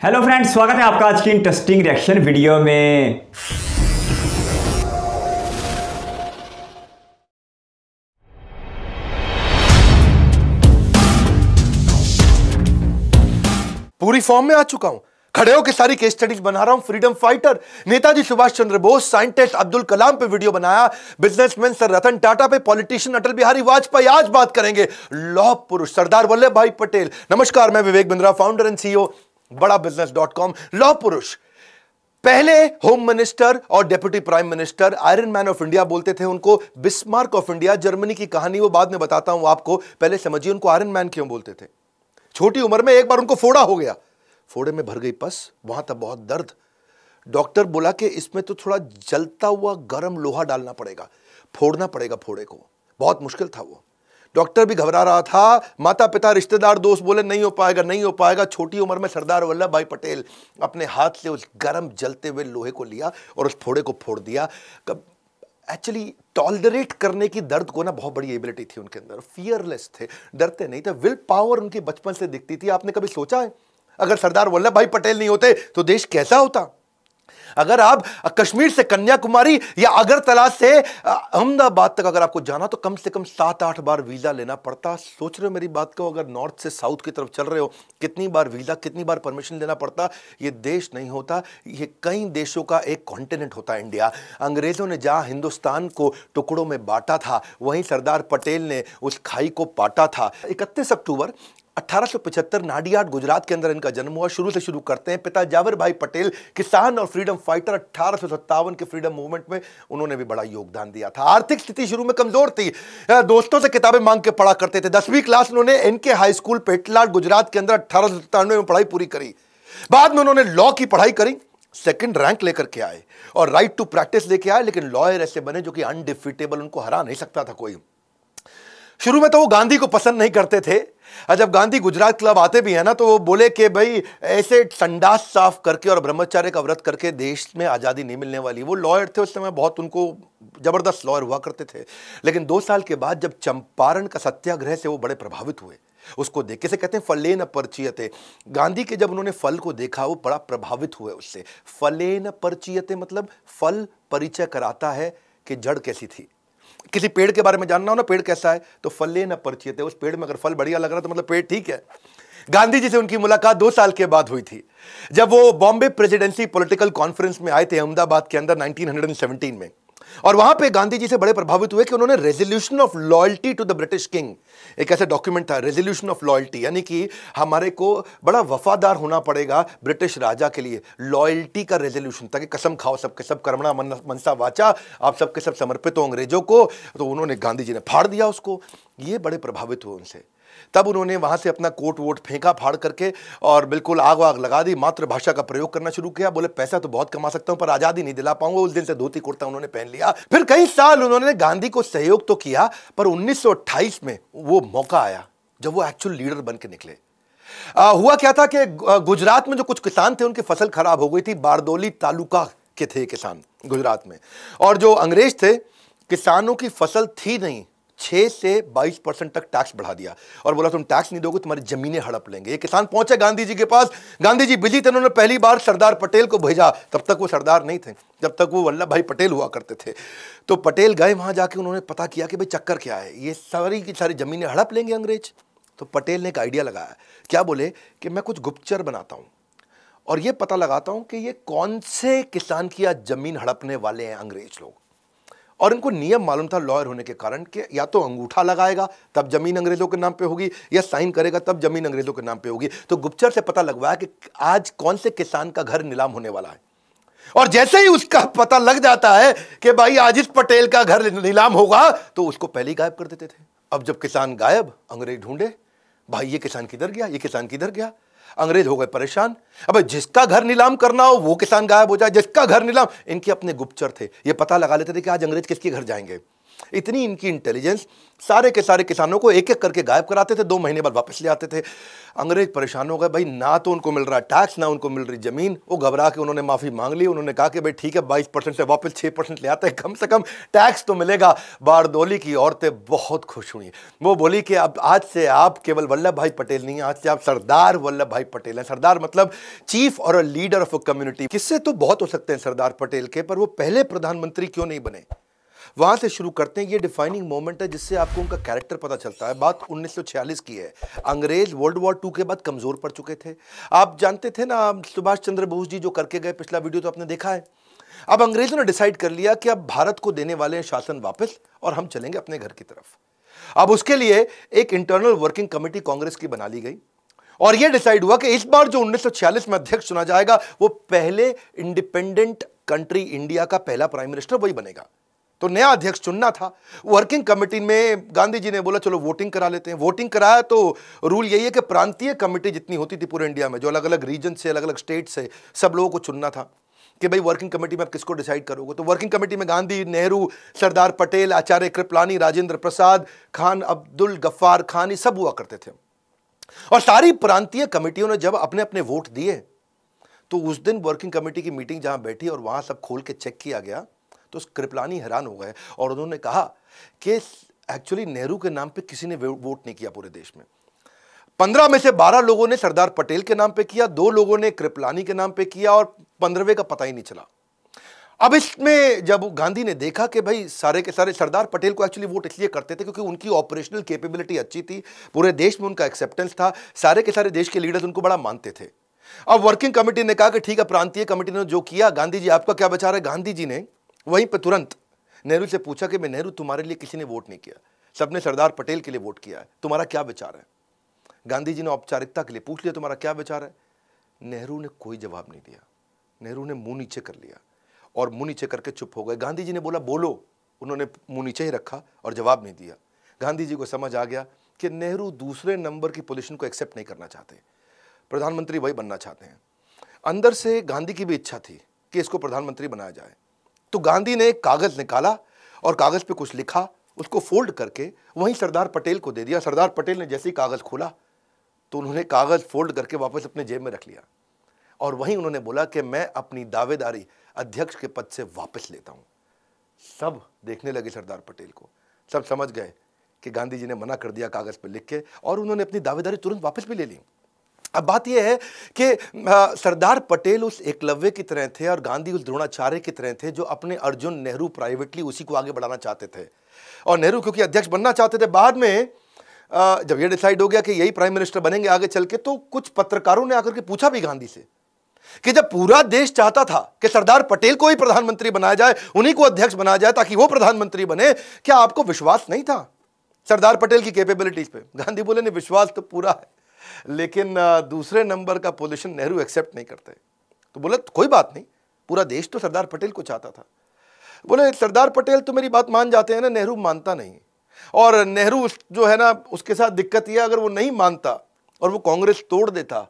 Hello friends, स्वागत है आपका आज की इंटरेस्टिंग रिएक्शन वीडियो में। पूरी फॉर्म में आ चुका हूं, खड़े होकर सारी केस स्टडीज बना रहा हूं। Freedom fighter Netaji Subhash Chandra Bose, scientist Abdul Kalam पे वीडियो बनाया, बिजनेसमैन सर रतन टाटा पे, पॉलिटिशियन अटल बिहारी वाजपेयी। आज बात करेंगे लौह पुरुष सरदार वल्लभ भाई पटेल। नमस्कार, मैं Vivek Bindra, founder and CEO बड़ा बिजनेस.com। लौह पुरुष पहले होम मिनिस्टर और deputy prime minister, iron man of India बोलते थे उनको, बिस्मार्क ऑफ इंडिया। जर्मनी की कहानी वो बाद में बताता हूं आपको, पहले समझिए उनको आयरन मैन क्यों बोलते थे। छोटी उम्र में एक बार उनको फोड़ा हो गया, फोड़े में भर गई पस, वहां तक बहुत दर्द। डॉक्टर बोला कि इसमें तो थोड़ा जलता हुआ गर्म लोहा डालना पड़ेगा, फोड़ना पड़ेगा फोड़े को। बहुत मुश्किल था वो, डॉक्टर भी घबरा रहा था, माता पिता रिश्तेदार दोस्त बोले नहीं हो पाएगा नहीं हो पाएगा। छोटी उम्र में सरदार वल्लभ भाई पटेल अपने हाथ से उस गर्म जलते हुए लोहे को लिया और उस फोड़े को फोड़ दिया। एक्चुअली टॉलरेट करने की दर्द को ना बहुत बड़ी एबिलिटी थी उनके अंदर, फियरलेस थे, डरते नहीं थे। विल पावर उनकी बचपन से दिखती थी। आपने कभी सोचा है अगर सरदार वल्लभ भाई पटेल नहीं होते तो देश कैसा होता? अगर आप कश्मीर से कन्याकुमारी या अगरतला से अहमदाबाद तक अगर आपको जाना तो कम से कम 7-8 बार वीजा लेना पड़ता। सोच रहे हो मेरी बात को? अगर नॉर्थ से साउथ की तरफ चल रहे हो, कितनी बार वीजा, कितनी बार परमिशन लेना पड़ता। ये देश नहीं होता, ये कई देशों का एक कॉन्टिनेंट होता इंडिया। अंग्रेजों ने जहां हिंदुस्तान को टुकड़ों में बांटा था, वहीं सरदार पटेल ने उस खाई को पाटा था। 31 अक्टूबर 1875 नाडियाड गुजरात के अंदर इनका जन्म हुआ। शुरू से शुरू करते हैं। पिता जावर भाई पटेल किसान और फ्रीडम फाइटर। 1857 के फ्रीडम मूवमेंट में उन्होंने भी बड़ा योगदान दिया था। आर्थिक स्थिति शुरू में कमजोर थी, दोस्तों से किताबें मांग के पढ़ा करते थे। 10वीं क्लास उन्होंने NK high school Petlad Gujarat के अंदर 1897 में पढ़ाई पूरी करी। बाद में उन्होंने लॉ की पढ़ाई करी, सेकंड रैंक लेकर के आए और राइट टू प्रैक्टिस लेके आए। लेकिन लॉयर ऐसे बने जो कि अनडिफीटेबल, उनको हरा नहीं सकता था कोई। शुरू में तो वो गांधी को पसंद नहीं करते थे। जब गांधी गुजरात क्लब आते भी है ना, तो वो बोले कि भाई ऐसे संडास साफ करके और ब्रह्मचर्य का व्रत करके देश में आज़ादी नहीं मिलने वाली। वो लॉयर थे उस समय, बहुत उनको जबरदस्त लॉयर हुआ करते थे। लेकिन 2 साल के बाद जब चंपारण का सत्याग्रह से वो बड़े प्रभावित हुए, उसको देख के से कहते हैं फलेन परचीयते। गांधी के जब उन्होंने फल को देखा वो बड़ा प्रभावित हुए उससे। फलेन परचीयते मतलब फल परिचय कराता है कि जड़ कैसी थी। किसी पेड़ के बारे में जानना हो ना, पेड़ कैसा है, तो फले न परिचित है। उस पेड़ में अगर फल बढ़िया लग रहा है तो मतलब पेड़ ठीक है। गांधी जी से उनकी मुलाकात 2 साल के बाद हुई थी, जब वो बॉम्बे प्रेसिडेंसी पॉलिटिकल कॉन्फ्रेंस में आए थे अहमदाबाद के अंदर 1917 में। और वहां पे गांधी जी से बड़े प्रभावित हुए कि उन्होंने resolution of loyalty to the British king, एक ऐसा डॉक्यूमेंट था रेजोल्यूशन ऑफ लॉयल्टी, यानी कि हमारे को बड़ा वफादार होना पड़ेगा ब्रिटिश राजा के लिए। लॉयल्टी का रेजोल्यूशन था कि कसम खाओ सबके सब, कर्मणा मनसा वाचा, आप सबके सब समर्पित हो अंग्रेजों को। तो उन्होंने, गांधी जी ने फाड़ दिया उसको। ये बड़े प्रभावित हुए उनसे। तब उन्होंने वहां से अपना कोट वोट फेंका फाड़ करके और बिल्कुल आग वाग लगा दी। मातृभाषा का प्रयोग करना शुरू किया। बोले पैसा तो बहुत कमा सकता हूं पर आजादी नहीं दिला पाऊंगा। उस दिन से धोती कुर्ता उन्होंने पहन लिया। फिर कई साल उन्होंने गांधी को सहयोग तो किया, पर 1928 में वो मौका आया जब वो एक्चुअल लीडर बन के निकले। हुआ क्या था कि गुजरात में जो कुछ किसान थे उनकी फसल खराब हो गई थी। बारदौली तालुका के थे किसान गुजरात में, और जो अंग्रेज थे, किसानों की फसल थी नहीं, 6 से 22% तक टैक्स बढ़ा दिया और बोला तुम टैक्स नहीं दोगे तुम्हारी जमीनें हड़प लेंगे। ये किसान पहुंचे गांधी जी के पास। गांधी जी बिजी थे, उन्होंने पहली बार सरदार पटेल को भेजा। तब तक वो सरदार नहीं थे, जब तक वो वल्लभ भाई पटेल हुआ करते थे। तो पटेल गए वहां, जाके उन्होंने पता किया कि भाई चक्कर क्या है, ये सारी की सारी जमीनें हड़प लेंगे अंग्रेज। तो पटेल ने एक आइडिया लगाया। क्या बोले कि मैं कुछ गुप्तचर बनाता हूं और ये पता लगाता हूं कि ये कौन से किसान की आज जमीन हड़पने वाले हैं अंग्रेज लोग। और इनको नियम मालूम था लॉयर होने के कारण कि या तो अंगूठा लगाएगा तब जमीन अंग्रेजों के नाम पे होगी, या साइन करेगा तब जमीन अंग्रेजों के नाम पे होगी। तो गुप्तचर से पता लगवाया कि आज कौन से किसान का घर नीलाम होने वाला है। और जैसे ही उसका पता लग जाता है कि भाई आज इस पटेल का घर नीलाम होगा, तो उसको पहले ही गायब कर देते थे। अब जब किसान गायब, अंग्रेज ढूंढे, भाई ये किसान किधर गया, ये किसान किधर गया। अंग्रेज हो गए परेशान। अब जिसका घर नीलाम करना हो वो किसान गायब हो जाए, जिसका घर नीलाम। इनके अपने गुप्तचर थे, ये पता लगा लेते थे कि आज अंग्रेज किसके घर जाएंगे। इतनी इनकी इंटेलिजेंस, सारे के सारे किसानों को एक एक करके गायब कराते थे, 2 महीने बाद वापस ले आते थे। अंग्रेज परेशान हो गए भाई, ना तो उनको मिल रहा टैक्स, ना उनको मिल रही जमीन। वो घबरा के उन्होंने माफी मांग ली। उन्होंने कहा कि भाई ठीक है 22% से वापस 6% ले आते हैं, कम से कम टैक्स तो मिलेगा। बारदोली की औरतें बहुत खुश हुई। वो बोली कि अब आज से आप केवल वल्लभ भाई पटेल नहीं, आज से आप सरदार वल्लभ भाई पटेल हैं। सरदार मतलब चीफ और a leader of a community. किससे तो बहुत हो सकते हैं सरदार पटेल के, पर वो पहले प्रधानमंत्री क्यों नहीं बने, वहां से शुरू करते हैं। ये डिफाइनिंग मोमेंट है जिससे आपको उनका कैरेक्टर पता चलता है। बात 1946 की है। अंग्रेज वर्ल्ड वॉर 2 के बाद कमजोर पड़ चुके थे। आप जानते थे ना, सुभाष चंद्र बोस जी जो करके गए, पिछला वीडियो तो आपने देखा है। अब अंग्रेजों ने डिसाइड कर लिया कि अब भारत को देने वाले हैं शासन वापस और हम चलेंगे अपने घर की तरफ। अब उसके लिए एक इंटरनल वर्किंग कमेटी कांग्रेस की बना ली गई और यह डिसाइड हुआ कि इस बार जो 1946 में अध्यक्ष चुना जाएगा वो पहले इंडिपेंडेंट कंट्री इंडिया का पहला प्राइम मिनिस्टर वही बनेगा। तो नया अध्यक्ष चुनना था। वर्किंग कमेटी में गांधी जी ने बोला चलो वोटिंग करा लेते हैं। वोटिंग कराया तो रूल यही है कि प्रांतीय कमेटी जितनी होती थी पूरे इंडिया में, जो अलग अलग रीजन से, अलग अलग स्टेट से, सब लोगों को चुनना था कि भाई वर्किंग कमेटी में आप किसको डिसाइड करोगे। तो वर्किंग कमेटी में गांधी, नेहरू, सरदार पटेल, आचार्य कृपलानी, राजेंद्र प्रसाद, खान अब्दुल गफ्फार खान, ये सब हुआ करते थे। और सारी प्रांतीय कमेटियों ने जब अपने अपने वोट दिए तो उस दिन वर्किंग कमेटी की मीटिंग जहां बैठी और वहां सब खोल के चेक किया गया तो कृपलानी हैरान हो गए और उन्होंने कहा कि एक्चुअली नेहरू के नाम पे किसी ने वोट नहीं किया पूरे देश में। 15 में से 12 लोगों ने सरदार पटेल के नाम पे किया, 2 लोगों ने कृपलानी के नाम पे किया और 15वें का पता ही नहीं चला। अब इसमें जब गांधी ने देखा कि भाई सारे के सारे सरदार पटेल को एक्चुअली वोट इसलिए करते थे क्योंकि उनकी ऑपरेशनल कैपेबिलिटी अच्छी थी, पूरे देश में उनका एक्सेप्टेंस था, सारे के सारे देश के लीडर्स उनको बड़ा मानते थे। अब वर्किंग कमेटी ने कहा कि ठीक है, प्रांतीय कमेटी ने जो किया, गांधी जी आपका क्या विचार है। गांधी जी ने वहीं पे तुरंत नेहरू से पूछा कि मैं नेहरू, तुम्हारे लिए किसी ने वोट नहीं किया, सबने सरदार पटेल के लिए वोट किया है, तुम्हारा क्या विचार है। गांधी जी ने औपचारिकता के लिए पूछ लिया तुम्हारा क्या विचार है। नेहरू ने कोई जवाब नहीं दिया। नेहरू ने मुंह नीचे कर लिया और मुंह नीचे करके चुप हो गए। गांधी जी ने बोला बोलो, उन्होंने मुंह नीचे ही रखा और जवाब नहीं दिया। गांधी जी को समझ आ गया कि नेहरू दूसरे नंबर की पोजीशन को एक्सेप्ट नहीं करना चाहते, प्रधानमंत्री वही बनना चाहते हैं। अंदर से गांधी की भी इच्छा थी कि इसको प्रधानमंत्री बनाया जाए। तो गांधी ने एक कागज निकाला और कागज पे कुछ लिखा, उसको फोल्ड करके वहीं सरदार पटेल को दे दिया। सरदार पटेल ने जैसे ही कागज खोला तो उन्होंने कागज फोल्ड करके वापस अपने जेब में रख लिया और वहीं उन्होंने बोला कि मैं अपनी दावेदारी अध्यक्ष के पद से वापस लेता हूं। सब देखने लगे सरदार पटेल को, सब समझ गए कि गांधी जी ने मना कर दिया कागज पर लिख के और उन्होंने अपनी दावेदारी तुरंत वापस भी ले ली। अब बात यह है कि सरदार पटेल उस एकलव्य की तरह थे और गांधी उस द्रोणाचार्य की तरह थे जो अपने अर्जुन नेहरू प्राइवेटली उसी को आगे बढ़ाना चाहते थे। और नेहरू क्योंकि अध्यक्ष बनना चाहते थे, बाद में जब यह डिसाइड हो गया कि यही प्राइम मिनिस्टर बनेंगे आगे चल के, तो कुछ पत्रकारों ने आकर के पूछा भी गांधी से कि जब पूरा देश चाहता था कि सरदार पटेल को ही प्रधानमंत्री बनाया जाए, उन्हीं को अध्यक्ष बनाया जाए ताकि वो प्रधानमंत्री बने, क्या आपको विश्वास नहीं था सरदार पटेल की कैपेबिलिटीज पे। गांधी बोले नहीं, विश्वास तो पूरा है, लेकिन दूसरे नंबर का पोजीशन नेहरू एक्सेप्ट नहीं करते। तो बोले कोई बात नहीं, पूरा देश तो सरदार पटेल को चाहता था। बोले सरदार पटेल तो मेरी बात मान जाते हैं ना, नेहरू मानता नहीं। और नेहरू जो है ना, उसके साथ दिक्कत यह, अगर वो नहीं मानता और वो कांग्रेस तोड़ देता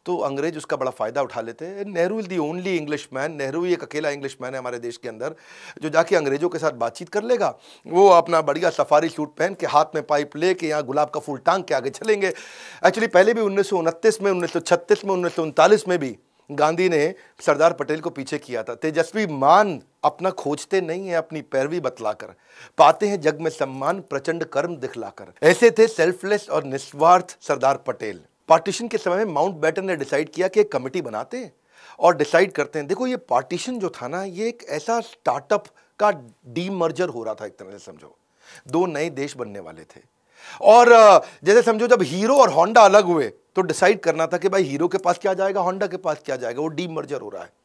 तो अंग्रेज उसका बड़ा फायदा उठा लेते हैं। Nehru is the only English man, Nehru ही एक अकेला इंग्लिश मैन है हमारे देश के अंदर जो जाके अंग्रेजों के साथ बातचीत कर लेगा। वो अपना बढ़िया सफारी सूट पहन के, हाथ में पाइप लेके, यहाँ गुलाब का फूल टांग के आगे चलेंगे। एक्चुअली पहले भी 1929 में, 1936 में, 1939 में भी गांधी ने सरदार पटेल को पीछे किया था। तेजस्वी मान अपना खोजते नहीं है, अपनी पैरवी बतलाकर पाते हैं जग में सम्मान, प्रचंड कर्म दिखलाकर। ऐसे थे सेल्फलेस और निस्वार्थ सरदार पटेल। पार्टीशन के समय में माउंटबेटन ने डिसाइड किया कि एक कमेटी बनाते हैं और डिसाइड करते हैं। देखो ये पार्टीशन जो था ना, ये एक ऐसा स्टार्टअप का डीमर्जर हो रहा था, एक तरह से समझो 2 नए देश बनने वाले थे। और जैसे समझो जब हीरो और होंडा अलग हुए तो डिसाइड करना था कि भाई हीरो के पास क्या जाएगा, होंडा के पास क्या जाएगा। वो डीमर्जर हो रहा है।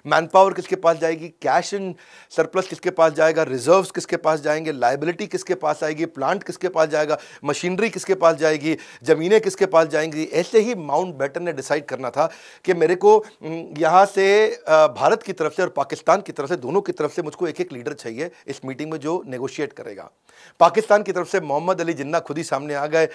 मैन पावर किसके पास जाएगी, कैश इन सरप्लस किसके पास जाएगा, रिजर्व्स किसके पास जाएंगे, लायबिलिटी किसके पास आएगी, प्लांट किसके पास जाएगा, मशीनरी किसके पास जाएगी, जमीनें किसके पास जाएंगी। ऐसे ही माउंटबेटन ने डिसाइड करना था कि मेरे को यहाँ से भारत की तरफ से और पाकिस्तान की तरफ से, दोनों की तरफ से मुझको एक एक लीडर चाहिए इस मीटिंग में जो नेगोशिएट करेगा। पाकिस्तान की तरफ से मोहम्मद अली जिन्ना खुद ही सामने आ गए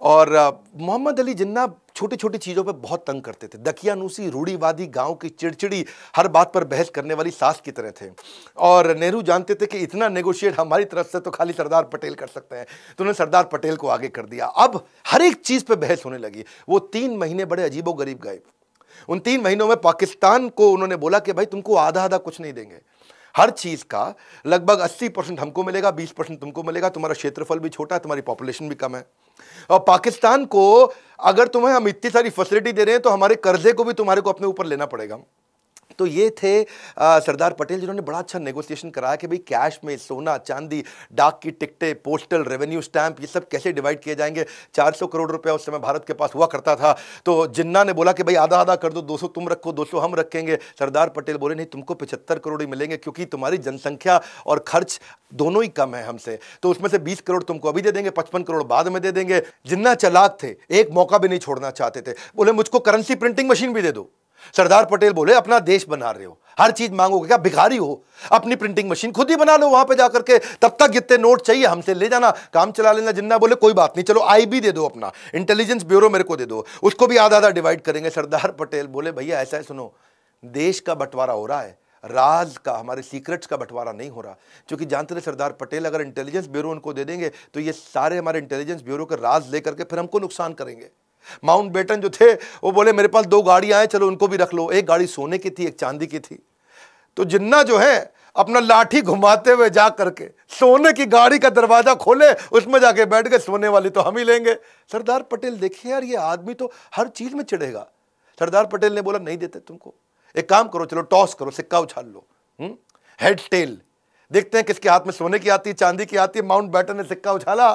और मोहम्मद अली जिन्ना छोटी छोटी चीजों पे बहुत तंग करते थे। दकियानूसी, रूढ़ीवादी, गांव की चिड़चिड़ी, हर बात पर बहस करने वाली सास की तरह थे। और नेहरू जानते थे कि इतना नेगोशिएट हमारी तरफ से तो खाली सरदार पटेल कर सकते हैं, तो उन्होंने सरदार पटेल को आगे कर दिया। अब हर एक चीज पे बहस होने लगी। वो 3 महीने बड़े अजीबोगरीब गए। उन 3 महीनों में पाकिस्तान को उन्होंने बोला कि भाई तुमको आधा आधा कुछ नहीं देंगे, हर चीज का लगभग 80% हमको मिलेगा, 20% तुमको मिलेगा। तुम्हारा क्षेत्रफल भी छोटा है, तुम्हारी पॉपुलेशन भी कम है, और पाकिस्तान को अगर तुम्हें हम इतनी सारी फैसिलिटी दे रहे हैं तो हमारे कर्जे को भी तुम्हारे को अपने ऊपर लेना पड़ेगा। तो ये थे सरदार पटेल, जिन्होंने बड़ा अच्छा नेगोशिएशन कराया कि भाई कैश में सोना चांदी, डाक की टिकटें, पोस्टल रेवेन्यू स्टैंप, ये सब कैसे डिवाइड किए जाएंगे। 400 करोड़ रुपया उस समय भारत के पास हुआ करता था। तो जिन्ना ने बोला कि भाई आधा आधा कर दो, 200 तुम रखो, 200 हम रखेंगे। सरदार पटेल बोले नहीं, तुमको 75 करोड़ ही मिलेंगे, क्योंकि तुम्हारी जनसंख्या और खर्च दोनों ही कम है हमसे, तो उसमें से 20 करोड़ तुमको अभी दे देंगे, 55 करोड़ बाद में दे देंगे। जिन्ना चालाक थे, एक मौका भी नहीं छोड़ना चाहते थे। बोले मुझको करेंसी प्रिंटिंग मशीन भी दे दो। सरदार पटेल बोले अपना देश बना रहे हो, हर चीज मांगोगे क्या, भिखारी हो, अपनी प्रिंटिंग मशीन खुद ही बना लो वहां पे जाकर के, तब तक जितने नोट चाहिए हमसे ले जाना, काम चला लेना। जिन्ना बोले कोई बात नहीं, चलो आईबी दे दो, अपना इंटेलिजेंस ब्यूरो मेरे को दे दो, उसको भी आधा आधा डिवाइड करेंगे। सरदार पटेल बोले भैया ऐसा है, सुनो, देश का बंटवारा हो रहा है, राज का, हमारे सीक्रेट्स का बंटवारा नहीं हो रहा। क्योंकि जानते थे सरदार पटेल अगर इंटेलिजेंस ब्यूरो उनको दे देंगे तो ये सारे हमारे इंटेलिजेंस ब्यूरो के राज लेकर के फिर हमको नुकसान करेंगे। माउंटबेटन जो थे वो बोले मेरे पास 2 गाड़ियां हैं, चलो उनको भी रख लो। एक गाड़ी सोने की थी, एक चांदी की थी। तो जिन्ना जो है अपना लाठी घुमाते हुए जा करके सोने की गाड़ी का दरवाजा खोले, उसमें जाके बैठ गए, सोने वाली तो हम ही लेंगे। सरदार पटेल देखिए यार, ये आदमी तो हर चीज में चिढ़ेगा। सरदार पटेल ने बोला नहीं देते तुमको, एक काम करो, चलो टॉस करो, सिक्का उछाल लो, हेड टेल, देखते हैं किसके हाथ में सोने की आती है, चांदी की आती है। माउंटबेटन ने सिक्का उछाला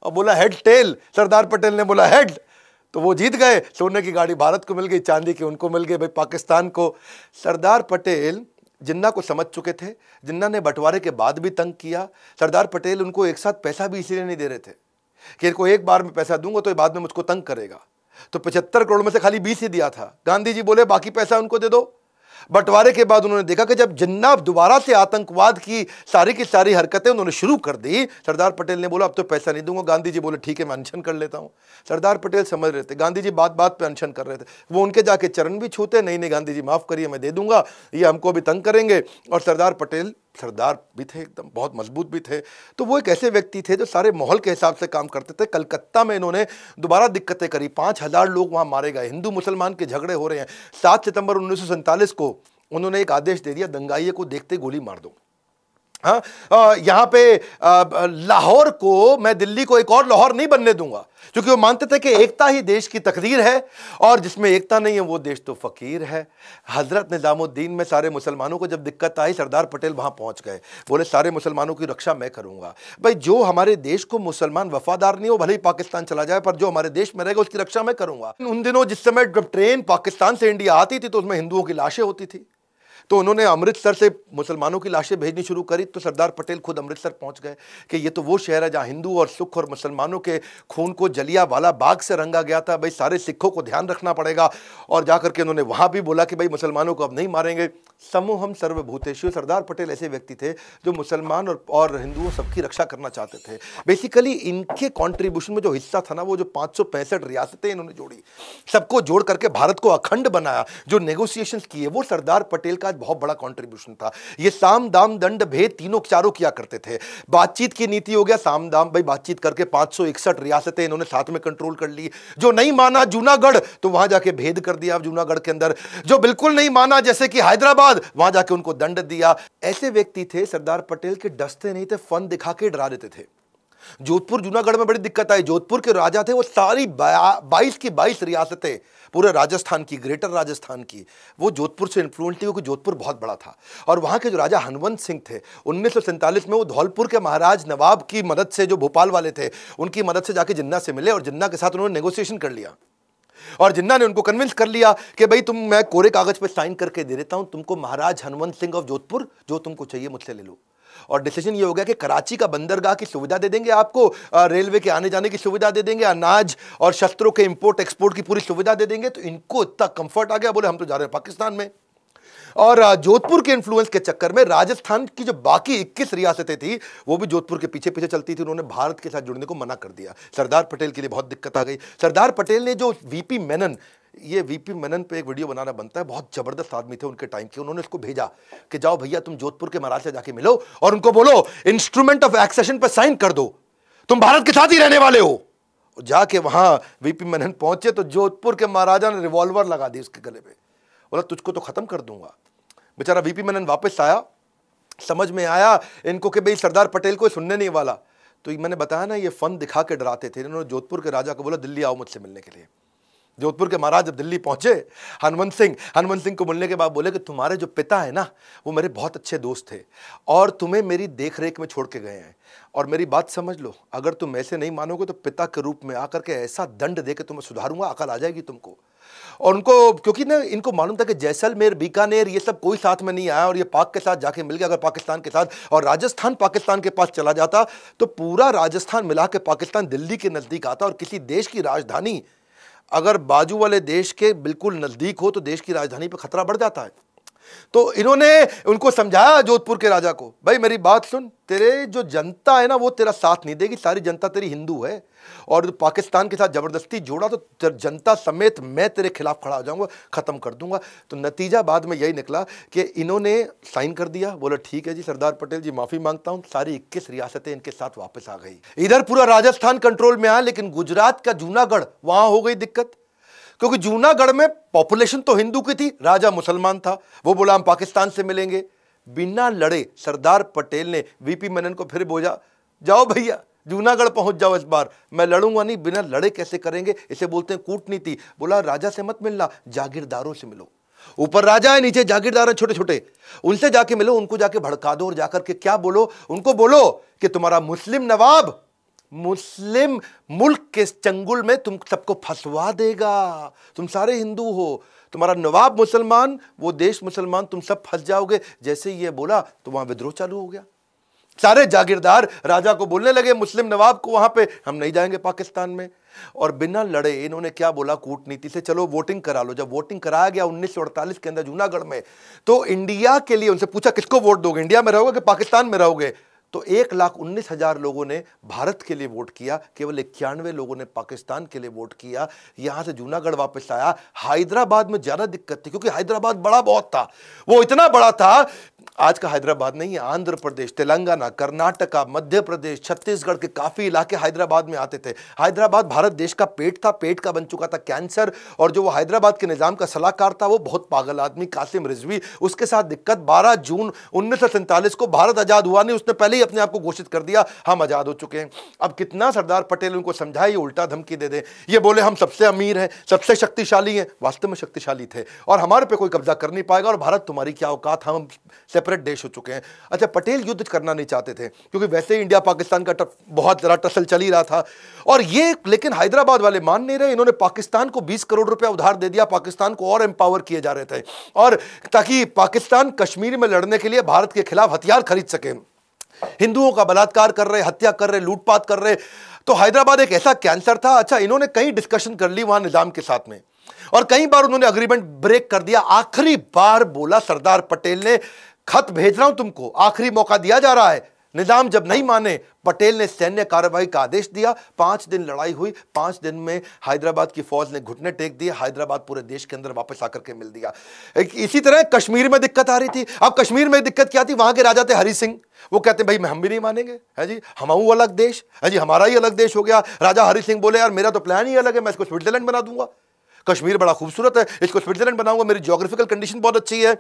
और बोला हेड टेल, सरदार पटेल ने बोला हेड, तो वो जीत गए। सोने की गाड़ी भारत को मिल गई, चांदी की उनको मिल गई, भाई पाकिस्तान को। सरदार पटेल जिन्ना को समझ चुके थे। जिन्ना ने बंटवारे के बाद भी तंग किया। सरदार पटेल उनको एक साथ पैसा भी इसीलिए नहीं दे रहे थे कि इनको एक बार में पैसा दूंगा तो ये बाद में मुझको तंग करेगा। तो 75 करोड़ में से खाली 20 ही दिया था। गांधी जी बोले बाकी पैसा उनको दे दो। बंटवारे के बाद उन्होंने देखा कि जब जिन्ना दोबारा से आतंकवाद की सारी हरकतें उन्होंने शुरू कर दी, सरदार पटेल ने बोला अब तो पैसा नहीं दूंगा। गांधी जी बोले ठीक है, मैं अनशन कर लेता हूं। सरदार पटेल समझ रहे थे, गांधी जी बात बात पे अनशन कर रहे थे। वो उनके जाके चरण भी छूते, नहीं नहीं गांधी जी माफ करिए, मैं दे दूंगा, ये हमको भी तंग करेंगे। और सरदार पटेल सरदार भी थे, एकदम बहुत मजबूत भी थे। तो वो एक ऐसे व्यक्ति थे जो सारे माहौल के हिसाब से काम करते थे। कलकत्ता में इन्होंने दोबारा दिक्कतें करी, 5000 लोग वहां मारे गए, हिंदू मुसलमान के झगड़े हो रहे हैं। 7 सितंबर 1947 को उन्होंने एक आदेश दे दिया, दंगाइये को देखते गोली मार दो। हाँ, यहाँ पे लाहौर को, मैं दिल्ली को एक और लाहौर नहीं बनने दूंगा, क्योंकि वो मानते थे कि एकता ही देश की तकदीर है, और जिसमें एकता नहीं है वो देश तो फकीर है। हजरत निजामुद्दीन में सारे मुसलमानों को जब दिक्कत आई, सरदार पटेल वहां पहुंच गए, बोले सारे मुसलमानों की रक्षा मैं करूंगा। भाई जो हमारे देश को मुसलमान वफादार नहीं हो, भले ही पाकिस्तान चला जाए, पर जो हमारे देश में रहेगा उसकी रक्षा मैं करूंगा। उन दिनों जिस समय जब ट्रेन पाकिस्तान से इंडिया आती थी तो उसमें हिंदुओं की लाशें होती थी, तो उन्होंने अमृतसर से मुसलमानों की लाशें भेजनी शुरू करी। तो सरदार पटेल खुद अमृतसर पहुंच गए कि ये तो वो शहर है जहां हिंदू और सिख और मुसलमानों के खून को जलियांवाला बाग से रंगा गया था। भाई सारे सिखों को ध्यान रखना पड़ेगा। और जाकर के उन्होंने वहां भी बोला कि भाई मुसलमानों को अब नहीं मारेंगे। समूहम सर्वभूतेषु, सरदार पटेल ऐसे व्यक्ति थे जो मुसलमान और हिंदुओं सबकी रक्षा करना चाहते थे। बेसिकली इनके कॉन्ट्रीब्यूशन में जो हिस्सा था ना, वो जो 565 रियासतें इन्होंने जोड़ी, सबको जोड़ करके भारत को अखंड बनाया, जो नेगोशिएशंस किए, वो सरदार पटेल का बहुत बड़ा कंट्रीब्यूशन था। ये साम दाम दंड भेद तीनों चारों किया करते थे। बातचीत की नीति हो गया साम दाम, भाई बातचीत करके 561 रियासतें इन्होंने साथ में कंट्रोल कर ली। जो नहीं माना जूनागढ़, तो वहां जाके भेद कर दिया जूनागढ़ के अंदर। जो बिल्कुल नहीं माना जैसे कि हैदराबाद, वहां जाके उनको दंड दिया। ऐसे व्यक्ति थे सरदार पटेल के, डसते नहीं थे, फन दिखा के डरा देते थे। जोधपुर जूनागढ़ में बड़ी दिक्कत आई। जोधपुर के राजा थे, वो सारी 22 की 22 रियासतें पूरे राजस्थान की, ग्रेटर राजस्थान की, वो जोधपुर से इन्फ्लुएंस थी, क्योंकि जोधपुर बहुत बड़ा था। और वहां के जो राजा हनवंत सिंह थे, 1947 में वो धौलपुर के महाराज नवाब की मदद से, जो भोपाल वाले थे, उनकी मदद से जाके जिन्ना से मिले और जिन्ना के साथ उन्होंने नेगोशिएशन कर लिया। और जिन्ना ने उनको कन्विंस कर लिया कि भाई मैं कोरे कागज पे साइन करके दे देता हूं तुमको, महाराज हनवंत सिंह ऑफ जोधपुर, जो तुमको चाहिए मुझसे ले लो। और डिसीजन ये हो गया कि कराची का बंदरगाह की सुविधा दे देंगे आपको, रेलवे के आने जाने की सुविधा दे देंगे, अनाज और शस्त्रों के इंपोर्ट एक्सपोर्ट की पूरी सुविधा दे देंगे। तो इनको इतना कंफर्ट आ गया, बोले हम तो जा रहे हैं पाकिस्तान में। और जोधपुर के इन्फ्लुएंस के चक्कर में राजस्थान की जो बाकी 21 रियासतें थी वो भी जोधपुर के पीछे पीछे चलती थी। उन्होंने भारत के साथ जुड़ने को मना कर दिया। सरदार पटेल के लिए बहुत दिक्कत आ गई। सरदार पटेल ने जो वीपी मेनन, ये वीपी मेनन पे एक वीडियो बनाना बनता है, बहुत जबरदस्त आदमी थे उनके टाइम के। उन्होंने इसको भेजा कि जाओ भैया तुम जोधपुर के महाराज से जाके मिलो और उनको बोलो इंस्ट्रूमेंट ऑफ एक्सेशन पर साइन कर दो, तुम भारत के साथ ही रहने वाले हो। जाके वहां वीपी मेनन पहुंचे तो जोधपुर के महाराजा ने रिवॉल्वर लगा दी उसके गले पे, बोला तुझको तो खत्म कर दूंगा। बेचारा वीपी मेनन वापस आया, समझ में आया इनको कि भाई सरदार पटेल को सुनने नहीं वाला। तो मैंने बताया ना, ये फन दिखा के डराते थे। इन्होंने जोधपुर के राजा को बोला दिल्ली आओ मुझसे मिलने के लिए। जोधपुर के महाराज जब दिल्ली पहुंचे, हनुमंत सिंह को मिलने के बाद बोले कि तुम्हारे जो पिता है ना वो मेरे बहुत अच्छे दोस्त थे और तुम्हें मेरी देखरेख में छोड़ के गए हैं, और मेरी बात समझ लो, अगर तुम ऐसे नहीं मानोगे तो पिता के रूप में आकर के ऐसा दंड दे के तुम्हें सुधारूंगा, अकल आ जाएगी तुमको। और उनको, क्योंकि ना इनको मालूम था कि जैसलमेर, बीकानेर ये सब कोई साथ में नहीं आया और ये पाक के साथ जाके मिल गया। अगर पाकिस्तान के साथ और राजस्थान पाकिस्तान के पास चला जाता तो पूरा राजस्थान मिला के पाकिस्तान दिल्ली के नजदीक आता, और किसी देश की राजधानी अगर बाजू वाले देश के बिल्कुल नजदीक हो तो देश की राजधानी पर खतरा बढ़ जाता है। तो इन्होंने उनको समझाया जोधपुर के राजा को, भाई मेरी बात सुन, तेरे जो जनता है ना वो तेरा साथ नहीं देगी, सारी जनता तेरी हिंदू है, और पाकिस्तान के साथ जबरदस्ती जोड़ा तो जनता समेत मैं तेरे खिलाफ खड़ा हो जाऊंगा, खत्म कर दूंगा। तो नतीजा बाद में यही निकला कि इन्होंने साइन कर दिया, बोला ठीक है जी सरदार पटेल जी माफी मांगता हूं, सारी 21 रियासतें इनके साथ वापस आ गई। इधर पूरा राजस्थान कंट्रोल में आया, लेकिन गुजरात का जूनागढ़, वहां हो गई दिक्कत, क्योंकि जूनागढ़ में पॉपुलेशन तो हिंदू की थी, राजा मुसलमान था। वो बोला हम पाकिस्तान से मिलेंगे। बिना लड़े सरदार पटेल ने वीपी मेनन को फिर बोला जाओ भैया जूनागढ़ पहुंच जाओ, इस बार मैं लड़ूंगा नहीं। बिना लड़े कैसे करेंगे, इसे बोलते हैं कूटनीति। बोला राजा से मत मिलना, जागीरदारों से मिलो। ऊपर राजा है, नीचे जागीरदार हैं छोटे छोटे, उनसे जाके मिलो, उनको जाके भड़का दो और जाकर के क्या बोलो, उनको बोलो कि तुम्हारा मुस्लिम नवाब मुस्लिम मुल्क के चंगुल में तुम सबको फंसवा देगा, तुम सारे हिंदू हो, तुम्हारा नवाब मुसलमान, वो देश मुसलमान, तुम सब फंस जाओगे। जैसे ये बोला तो वहां विद्रोह चालू हो गया। सारे जागीरदार राजा को बोलने लगे, मुस्लिम नवाब को, वहां पे हम नहीं जाएंगे पाकिस्तान में। और बिना लड़े इन्होंने क्या बोला कूटनीति से, चलो वोटिंग करा लो। जब वोटिंग कराया गया 1948 के अंदर जूनागढ़ में, तो इंडिया के लिए उनसे पूछा किसको वोट दोगे, इंडिया में रहोगे कि पाकिस्तान में रहोगे। तो 1,19,000 लोगों ने भारत के लिए वोट किया, केवल 91 लोगों ने पाकिस्तान के लिए वोट किया। यहां से जूनागढ़ वापस आया। हैदराबाद में ज्यादा दिक्कत थी, क्योंकि हैदराबाद बड़ा बहुत था, वो इतना बड़ा था, आज का हैदराबाद नहीं है, आंध्र प्रदेश, तेलंगाना, कर्नाटका, मध्य प्रदेश, छत्तीसगढ़ के काफी इलाके हैदराबाद में आते थे। हैदराबाद भारत देश का पेट था, पेट का बन चुका था कैंसर, और जो वो हैदराबाद के निजाम का सलाहकार था वो बहुत पागल आदमी कासिम रिजवी, उसके साथ दिक्कत। 12 जून 1947 को भारत आजाद हुआ नहीं, उसने पहले ही अपने आप को घोषित कर दिया हम आजाद हो चुके हैं। अब कितना सरदार पटेल उनको समझाए, ये उल्टा धमकी दे दे, ये बोले हम सबसे अमीर हैं, सबसे शक्तिशाली हैं, वास्तव में शक्तिशाली थे, और हमारे पे कोई कब्जा कर नहीं पाएगा, और भारत तुम्हारी क्या औकात, हम सेपरेट देश हो चुके हैं। अच्छा, पटेल युद्ध करना नहीं चाहते थे, क्योंकि वैसे ही इंडिया पाकिस्तान का बहुत जरा टसल चल ही रहा था, और ये लेकिन हैदराबाद वाले मान नहीं रहे। इन्होंने पाकिस्तान को 20 करोड़ रुपया उधार दे दिया, पाकिस्तान को और एम्पावर किए जा रहे थे, और ताकि पाकिस्तान कश्मीर में लड़ने के लिए भारत के खिलाफ हथियार खरीद सके। हिंदुओं का बलात्कार कर रहे, हत्या कर रहे, लूटपाट कर रहे। तो हैदराबाद एक ऐसा कैंसर था। अच्छा, इन्होंने कई डिस्कशन कर ली वहां निजाम के साथ में, और कई बार उन्होंने अग्रीमेंट ब्रेक कर दिया। आखिरी बार बोला सरदार पटेल ने, खत भेज रहा हूं तुमको, आखिरी मौका दिया जा रहा है। निजाम जब नहीं माने, पटेल ने सैन्य कार्रवाई का आदेश दिया। 5 दिन लड़ाई हुई, 5 दिन में हैदराबाद की फौज ने घुटने टेक दिए, हैदराबाद पूरे देश के अंदर वापस आकर के मिल दिया। इसी तरह कश्मीर में दिक्कत आ रही थी। अब कश्मीर में दिक्कत क्या थी, वहां के राजा थे हरि सिंह, वो कहते भाई हम भी नहीं मानेंगे, है जी, हमाऊ अलग देश, है जी, हमारा ही अलग देश हो गया। राजा हरि सिंह बोले यार मेरा तो प्लान ही अलग है, मैं इसको स्विट्जरलैंड बना दूंगा, कश्मीर बड़ा खूबसूरत है, इसको स्विट्जरलैंड बनाऊंगा, मेरी ज्योग्राफिकल कंडीशन बहुत अच्छी है।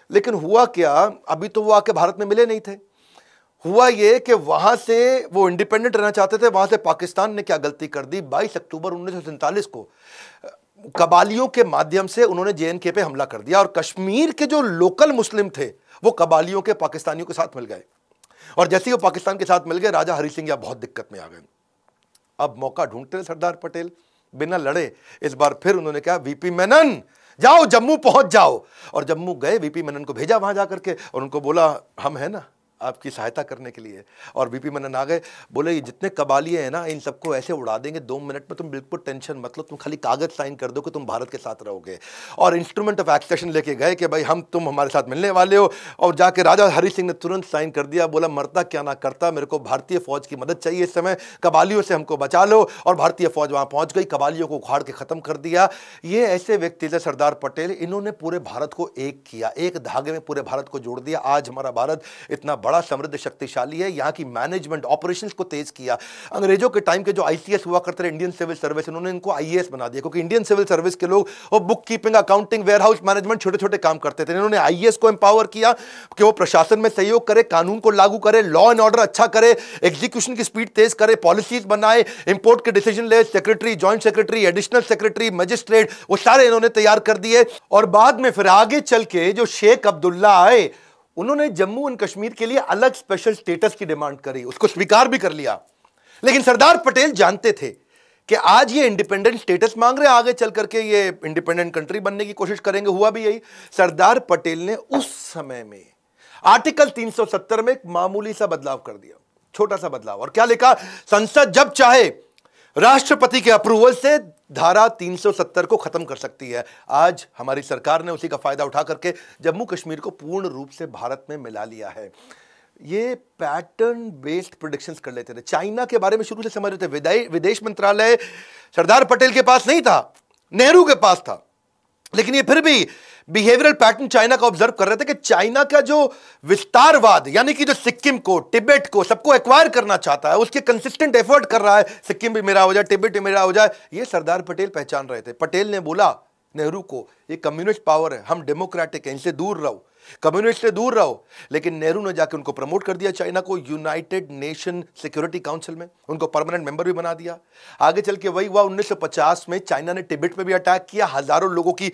लेकिन हुआ क्या, अभी तो वो आके भारत में मिले नहीं थे। हुआ ये कि वहां से वो इंडिपेंडेंट रहना चाहते थे, वहां से पाकिस्तान ने क्या गलती कर दी, 22 अक्टूबर 1947 को कबालियों के माध्यम से उन्होंने JNK पे हमला कर दिया, और कश्मीर के जो लोकल मुस्लिम थे वो कबालियों के पाकिस्तानियों के साथ मिल गए, और जैसे ही वो पाकिस्तान के साथ मिल गए, राजा हरि सिंह बहुत दिक्कत में आ गए। अब मौका ढूंढते रहे सरदार पटेल, बिना लड़े इस बार फिर उन्होंने कहा वीपी मेनन जाओ जम्मू पहुंच जाओ, और जम्मू गए, वीपी मेनन को भेजा वहां जाकर के, और उनको बोला हम है ना, आपकी सहायता करने के लिए। और वीपी मनन आ गए, बोले ये जितने कबालिए हैं ना, इन सबको ऐसे उड़ा देंगे 2 मिनट में, तुम बिल्कुल टेंशन मत लो, तुम खाली कागज साइन कर दो कि तुम भारत के साथ रहोगे। और इंस्ट्रूमेंट ऑफ एक्सेशन लेके गए कि भाई तुम हमारे साथ मिलने वाले हो, और जाके राजा हरि सिंह ने तुरंत साइन कर दिया, बोला मरता क्या ना करता, मेरे को भारतीय फौज की मदद चाहिए इस समय, कबालियों से हमको बचा लो। और भारतीय फौज वहां पहुंच गई, कबालियों को उखाड़ के खत्म कर दिया। ये ऐसे व्यक्ति थे सरदार पटेल, इन्होंने पूरे भारत को एक किया, एक धागे में पूरे भारत को जोड़ दिया। आज हमारा भारत इतना बड़ा समृद्ध शक्तिशाली है, यहाँ की मैनेजमेंट ऑपरेशंस को तेज किया। अंग्रेजों के टाइम के जो आईसीएस हुआ करते थे, इंडियन सिविल सर्विस, इन्होंने इनको आईएएस बना दिया, क्योंकि इंडियन सिविल सर्विस के लोग वो book keeping, accounting, warehouse management, छोटे छोटे काम करते थे। इन्होंने आईएएस को एम्पावर किया कि वो प्रशासन में सहयोग करे, कानून को लागू करे, लॉ एंड ऑर्डर अच्छा करे, एग्जीक्यूशन की स्पीड तेज करे, पॉलिसीज बनाए, इंपोर्ट के डिसीजन ले, secretary, joint secretary, additional secretary, magistrate, वो सारे इन्होंने तैयार कर दिए। और बाद में फिर आगे चल के जो शेख अब्दुल्ला आए, उन्होंने जम्मू एंड कश्मीर के लिए अलग स्पेशल स्टेटस की डिमांड करी, उसको स्वीकार भी कर लिया। लेकिन सरदार पटेल जानते थे कि आज ये इंडिपेंडेंट स्टेटस मांग रहे हैं, आगे चल करके ये इंडिपेंडेंट कंट्री बनने की कोशिश करेंगे। हुआ भी यही। सरदार पटेल ने उस समय में आर्टिकल 370 में एक मामूली सा बदलाव कर दिया, छोटा सा बदलाव। और क्या लिखा? संसद जब चाहे राष्ट्रपति के अप्रूवल से धारा 370 को खत्म कर सकती है। आज हमारी सरकार ने उसी का फायदा उठा करके जम्मू कश्मीर को पूर्ण रूप से भारत में मिला लिया है। ये पैटर्न बेस्ड प्रेडिक्शंस कर लेते थे। चाइना के बारे में शुरू से समझ रहे थे, विदेश मंत्रालय सरदार पटेल के पास नहीं था, नेहरू के पास था। लेकिन ये फिर भी बिहेवियरल पैटर्न चाइना का ऑब्जर्व कर रहे थे कि चाइना का जो विस्तारवाद, यानी कि जो सिक्किम को, तिब्बत को, सबको एक्वायर करना चाहता है, उसके कंसिस्टेंट एफर्ट कर रहा है, सिक्किम भी मेरा हो जाए, तिब्बत भी मेरा हो जाए, ये सरदार पटेल पहचान रहे थे। पटेल ने बोला नेहरू को, ये कम्युनिस्ट पावर है, हम डेमोक्रेटिक हैं, इनसे दूर रहो, कम्युनिस्ट से दूर रहो। लेकिन नेहरू ने जाके उनको प्रमोट कर दिया, चाइना को यूनाइटेड नेशन सिक्योरिटी काउंसिल में, उनको परमानेंट मेंबर भी बना दिया। आगे चल के वही हुआ, 1950 में चाइना ने तिब्बत में भी अटैक किया, हजारों लोगों की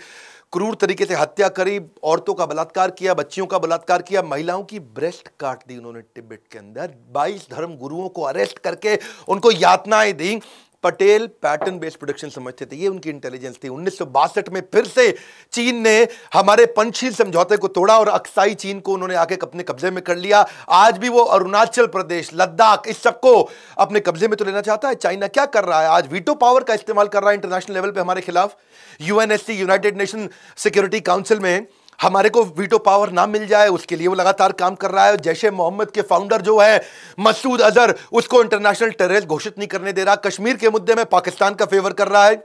क्रूर तरीके से हत्या करी, औरतों का बलात्कार किया, बच्चियों का बलात्कार किया, महिलाओं की ब्रेस्ट काट दी उन्होंने तिब्बत के अंदर, 22 धर्म गुरुओं को अरेस्ट करके उनको यातनाएं दी। पटेल पैटर्न बेस्ड प्रोडक्शन समझते थे, ये उनकी इंटेलिजेंस थी। 1962 में फिर से चीन ने हमारे पंचशील समझौते को तोड़ा और अक्साई चीन को उन्होंने आके अपने कब्जे में कर लिया। आज भी वो अरुणाचल प्रदेश, लद्दाख, इस सबको अपने कब्जे में तो लेना चाहता है। चाइना क्या कर रहा है? आज वीटो पावर का इस्तेमाल कर रहा है इंटरनेशनल लेवल पे हमारे खिलाफ। UNSC, United nation security council में हमारे को वीटो पावर ना मिल जाए, उसके लिए वो लगातार काम कर रहा है। जैशे मोहम्मद के फाउंडर जो है मसूद अजहर, उसको इंटरनेशनल टेररिस्ट घोषित नहीं करने दे रहा। कश्मीर के मुद्दे में पाकिस्तान का फेवर कर रहा है।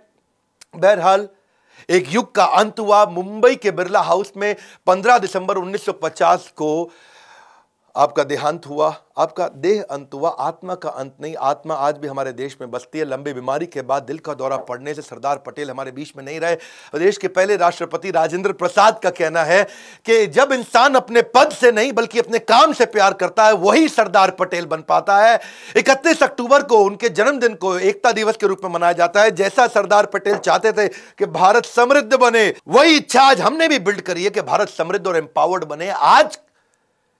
बहरहाल एक युग का अंत हुआ। मुंबई के बिरला हाउस में 15 दिसंबर 1950 को आपका देहांत हुआ, आपका देह अंत हुआ, आत्मा का अंत नहीं। आत्मा आज भी हमारे देश में बसती है। लंबी बीमारी के बाद दिल का दौरा पड़ने से सरदार पटेल हमारे बीच में नहीं रहे। देश के पहले राष्ट्रपति राजेंद्र प्रसाद का कहना है कि जब इंसान अपने पद से नहीं बल्कि अपने काम से प्यार करता है, वही सरदार पटेल बन पाता है। 31 अक्टूबर को उनके जन्मदिन को एकता दिवस के रूप में मनाया जाता है। जैसा सरदार पटेल चाहते थे कि भारत समृद्ध बने, वही इच्छा आज हमने भी बिल्ड करी है कि भारत समृद्ध और एम्पावर्ड बने। आज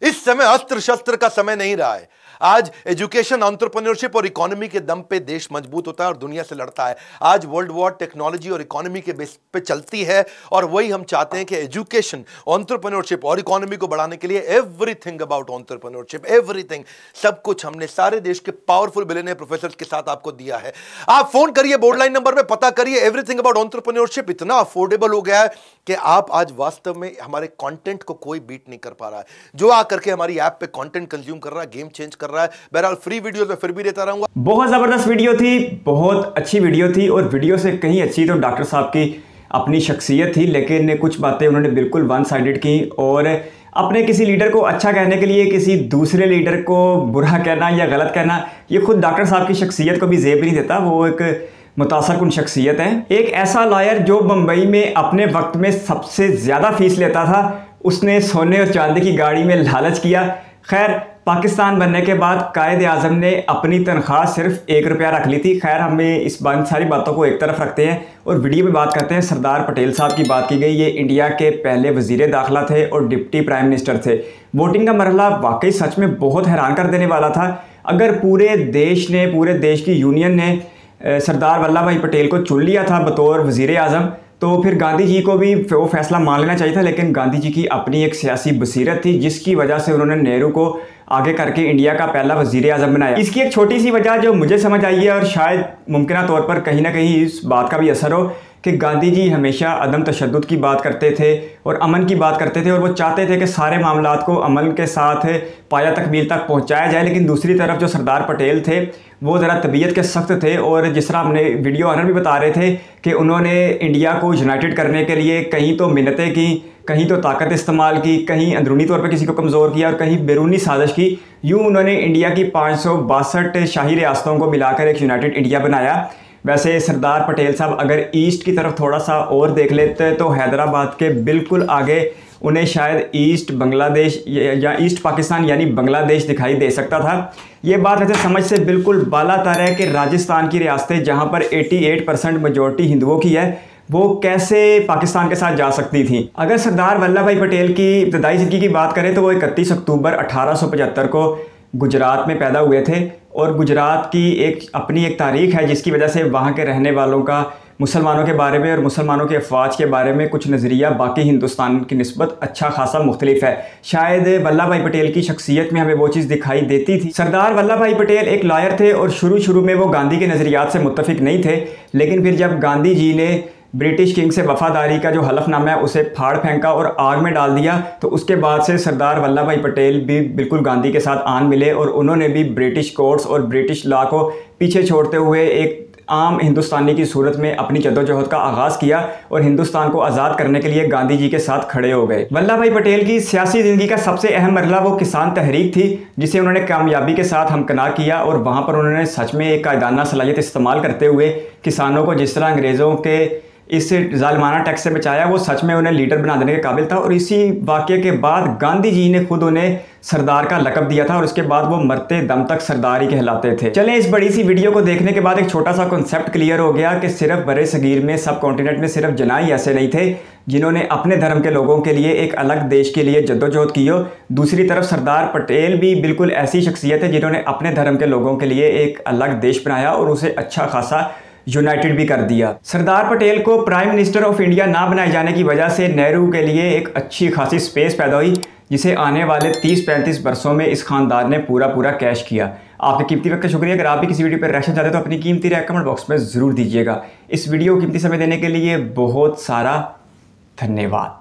इस समय अस्त्र शस्त्र का समय नहीं रहा है। आज एजुकेशन, एंटरप्रेन्योरशिप और इकोनॉमी के दम पे देश मजबूत होता है और दुनिया से लड़ता है। आज वर्ल्ड वॉर टेक्नोलॉजी और इकोनॉमी के बेस पे चलती है और वही हम चाहते हैं कि एजुकेशन, एंटरप्रेन्योरशिप और इकोनॉमी को बढ़ाने के लिए एवरीथिंग अबाउट एंटरप्रेन्योरशिप, एवरीथिंग, सब कुछ हमने सारे देश के पावरफुल बिलियनियर प्रोफेसर्स के साथ आपको दिया है। आप फोन करिए बोर्ड लाइन नंबर पे, पता करिए। एवरीथिंग अबाउट एंटरप्रेन्योरशिप इतना अफोर्डेबल हो गया है कि आप आज वास्तव में हमारे कंटेंट को कोई बीट नहीं कर पा रहा है। जो आकर के हमारी ऐप पे कंटेंट कंज्यूम कर रहा है, गेम चेंज कर रहा है। बहरहाल फ्री वीडियो में फिर भी देता रहूंगा। बहुत जबरदस्त वीडियो थी, बहुत अच्छी वीडियो थी और वीडियो से कहीं अच्छी तो डॉक्टर साहब की अपनी शख्सियत थी, लेकिन कुछ बातें उन्होंने बिल्कुल वन साइडेड की और अपने किसी लीडर को अच्छा कहने के लिए किसी दूसरे लीडर को बुरा कहना या गलत कहना, ये खुद डॉक्टर साहब की शख्सियत को भी जेब नहीं देता। वो एक मुतासरकुन शख्सियत है। एक ऐसा लॉयर जो मुंबई में अपने वक्त में सबसे ज़्यादा फीस लेता था, उसने सोने और चांदी की गाड़ी में लालच किया। खैर, पाकिस्तान बनने के बाद कायद आज़म ने अपनी तनख्वाह सिर्फ 1 रुपया रख ली थी। खैर, हमें इस सारी बातों को एक तरफ रखते हैं और वीडियो में बात करते हैं। सरदार पटेल साहब की बात की गई। ये इंडिया के पहले वज़ीर दाखिला थे और डिप्टी प्राइम मिनिस्टर थे। वोटिंग का मरहला वाकई सच में बहुत हैरान कर देने वाला था। अगर पूरे देश ने, पूरे देश की यूनियन ने सरदार वल्लभ भाई पटेल को चुन लिया था बतौर वज़ीर आज़म, तो फिर गांधी जी को भी वो फैसला मान लेना चाहिए था। लेकिन गांधी जी की अपनी एक सियासी बसीरत थी जिसकी वजह से उन्होंने नेहरू को आगे करके इंडिया का पहला वजीर आज़म बनाया। इसकी एक छोटी सी वजह जो मुझे समझ आई है और शायद मुमकिन तौर पर कहीं ना कहीं इस बात का भी असर हो कि गांधी जी हमेशा अदम तशद्दुद की बात करते थे और अमन की बात करते थे और वो चाहते थे कि सारे मामलात को अमन के साथ पाया तकमील तक पहुंचाया जाए। लेकिन दूसरी तरफ जो सरदार पटेल थे वो ज़रा तबीयत के सख्त थे और जिस तरह हमने वीडियो ऑनर भी बता रहे थे कि उन्होंने इंडिया को यूनाइटेड करने के लिए कहीं तो मिन्नतें की, कहीं तो ताकत इस्तेमाल की, कहीं अंदरूनी तौर पर किसी को कमज़ोर किया और कहीं बैरूनी साजिश की। यूँ उन्होंने इंडिया की 562 शाही रियासतों को मिलाकर एक यूनाइटेड इंडिया बनाया। वैसे सरदार पटेल साहब अगर ईस्ट की तरफ थोड़ा सा और देख लेते तो हैदराबाद के बिल्कुल आगे उन्हें शायद ईस्ट बांग्लादेश या ईस्ट पाकिस्तान यानी बांग्लादेश दिखाई दे सकता था। ये बात वैसे समझ से बिल्कुल बालातर है कि राजस्थान की रियासतें जहाँ पर 88% मेजॉरिटी हिंदुओं की है वो कैसे पाकिस्तान के साथ जा सकती थी। अगर सरदार वल्लभ भाई पटेल की इब्तदाई ज़िंदगी की बात करें तो वो 31 अक्टूबर 1875 को गुजरात में पैदा हुए थे और गुजरात की अपनी एक तारीख़ है जिसकी वजह से वहाँ के रहने वालों का मुसलमानों के बारे में और मुसलमानों के अफवाज के बारे में कुछ नज़रिया बाकी हिंदुस्तान की निस्बत अच्छा खासा मुख्तलिफ है। शायद वल्लभ भाई पटेल की शख्सियत में हमें वो चीज़ दिखाई देती थी। सरदार वल्लभ भाई पटेल एक लॉयर थे और शुरू में वो गांधी के नज़रियात से मुत्तफिक नहीं थे, लेकिन फिर जब गांधी जी ने ब्रिटिश किंग से वफादारी का जो हलफनामा है उसे फाड़ फेंका और आग में डाल दिया तो उसके बाद से सरदार वल्लभ भाई पटेल भी बिल्कुल गांधी के साथ आन मिले और उन्होंने भी ब्रिटिश कोर्ट्स और ब्रिटिश लॉ को पीछे छोड़ते हुए एक आम हिंदुस्तानी की सूरत में अपनी जद्दोजहद का आगाज़ किया और हिंदुस्तान को आज़ाद करने के लिए गांधी जी के साथ खड़े हो गए। वल्लभ भाई पटेल की सियासी ज़िंदगी का सबसे अहम मरहला वो किसान तहरीक थी जिसे उन्होंने कामयाबी के साथ हमकनार किया और वहाँ पर उन्होंने सच में एक कायदाना सलाहियत इस्तेमाल करते हुए किसानों को जिस तरह अंग्रेज़ों के इस जालिमाना टैक्स से बचाया वो सच में उन्हें लीडर बना देने के काबिल था। और इसी वाक़े के बाद गांधी जी ने खुद उन्हें सरदार का लक़ब दिया था और उसके बाद वो मरते दम तक सरदार ही कहलाते थे। चलें, इस बड़ी सी वीडियो को देखने के बाद एक छोटा सा कॉन्सेप्ट क्लियर हो गया कि सिर्फ बड़े सगीर में सब कॉन्टिनेंट में सिर्फ जनाई ऐसे नहीं थे जिन्होंने अपने धर्म के लोगों के लिए एक अलग देश के लिए जद्दोजहद की हो। दूसरी तरफ सरदार पटेल भी बिल्कुल ऐसी शख्सियत है जिन्होंने अपने धर्म के लोगों के लिए एक अलग देश बनाया और उसे अच्छा खासा यूनाइटेड भी कर दिया। सरदार पटेल को प्राइम मिनिस्टर ऑफ इंडिया ना बनाए जाने की वजह से नेहरू के लिए एक अच्छी खासी स्पेस पैदा हुई जिसे आने वाले 30-35 वर्षों में इस खानदान ने पूरा कैश किया। आपके कीमती वक्त का शुक्रिया। अगर आप भी किसी वीडियो पर रिएक्शन चाहते हैं तो अपनी कीमती राय कमेंट बॉक्स में ज़रूर दीजिएगा। इस वीडियो को कीमती समय देने के लिए बहुत सारा धन्यवाद।